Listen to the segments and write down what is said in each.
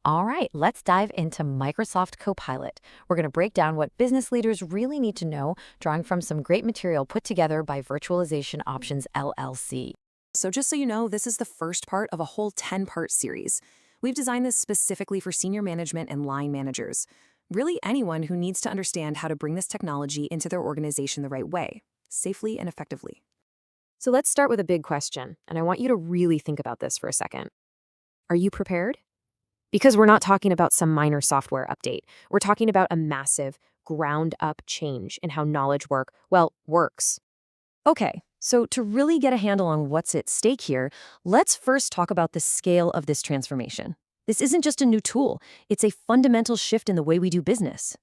All right, let's dive into Microsoft Copilot. We're going to break down what business leaders really need to know, drawing from some great material put together by Virtualization Options LLC. So just so you know, this is the first part of a whole 10-part series. We've designed this specifically for senior management and line managers. Really anyone who needs to understand how to bring this technology into their organization the right way, safely and effectively. So let's start with a big question, and I want you to really think about this for a second. Are you prepared? Because we're not talking about some minor software update. We're talking about a massive, ground-up change in how knowledge works. Okay, so to really get a handle on what's at stake here, let's first talk about the scale of this transformation. This isn't just a new tool, it's a fundamental shift in the way we do business.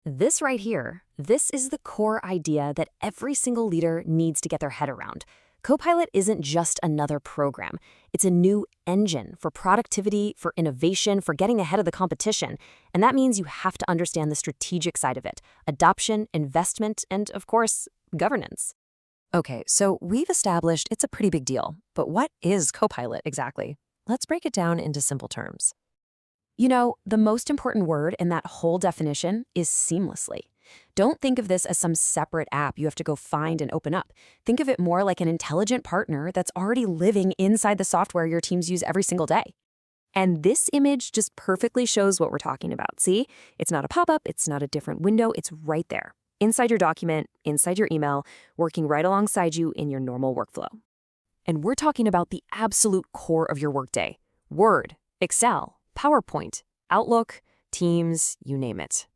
This right here, this is the core idea that every single leader needs to get their head around. Copilot isn't just another program. It's a new engine for productivity, for innovation, for getting ahead of the competition. And that means you have to understand the strategic side of it: adoption, investment, and, of course, governance. Okay, so we've established it's a pretty big deal. But what is Copilot exactly? Let's break it down into simple terms. You know, the most important word in that whole definition is seamlessly. Don't think of this as some separate app you have to go find and open up. Think of it more like an intelligent partner that's already living inside the software your teams use every single day. And this image just perfectly shows what we're talking about. See? It's not a pop-up, it's not a different window, it's right there. Inside your document, inside your email, working right alongside you in your normal workflow. And we're talking about the absolute core of your workday: Word, Excel, PowerPoint, Outlook, Teams, you name it.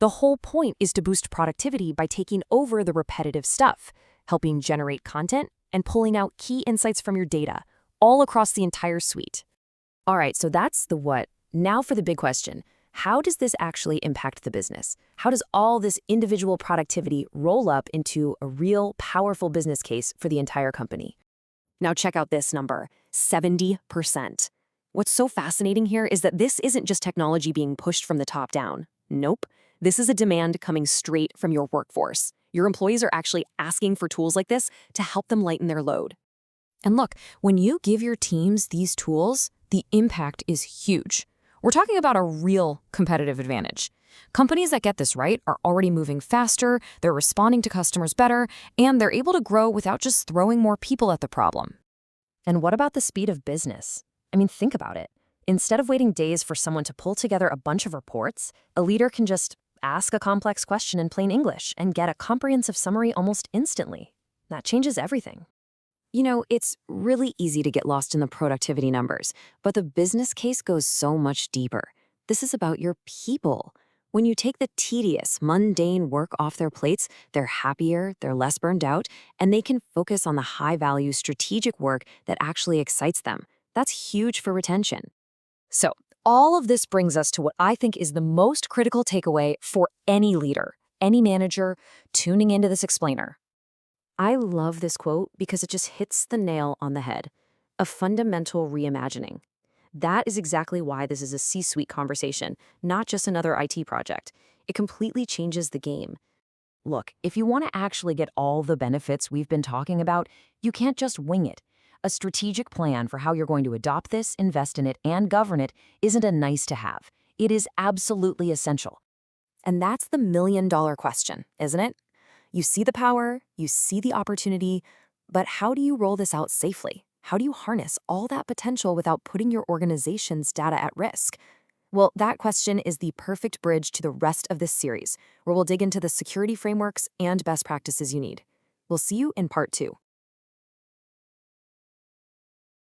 The whole point is to boost productivity by taking over the repetitive stuff, helping generate content, and pulling out key insights from your data, all across the entire suite. All right, so that's the what. Now for the big question. How does this actually impact the business? How does all this individual productivity roll up into a real, powerful business case for the entire company? Now check out this number, 70%. What's so fascinating here is that this isn't just technology being pushed from the top down. Nope. This is a demand coming straight from your workforce. Your employees are actually asking for tools like this to help them lighten their load. And look, when you give your teams these tools, the impact is huge. We're talking about a real competitive advantage. Companies that get this right are already moving faster, they're responding to customers better, and they're able to grow without just throwing more people at the problem. And what about the speed of business? I mean, think about it. Instead of waiting days for someone to pull together a bunch of reports, a leader can just ask a complex question in plain English and get a comprehensive summary almost instantly. That changes everything. You know, it's really easy to get lost in the productivity numbers, but the business case goes so much deeper. This is about your people. When you take the tedious, mundane work off their plates, they're happier, they're less burned out, and they can focus on the high-value strategic work that actually excites them. That's huge for retention. So, all of this brings us to what I think is the most critical takeaway for any leader, any manager tuning into this explainer. I love this quote because it just hits the nail on the head. A fundamental reimagining. That is exactly why this is a C-suite conversation, not just another IT project. It completely changes the game. Look, if you want to actually get all the benefits we've been talking about, you can't just wing it. A strategic plan for how you're going to adopt this, invest in it, and govern it isn't a nice to have. It is absolutely essential. And that's the million-dollar question, isn't it? You see the power, you see the opportunity, but how do you roll this out safely? How do you harness all that potential without putting your organization's data at risk? Well, that question is the perfect bridge to the rest of this series, where we'll dig into the security frameworks and best practices you need. We'll see you in part 2.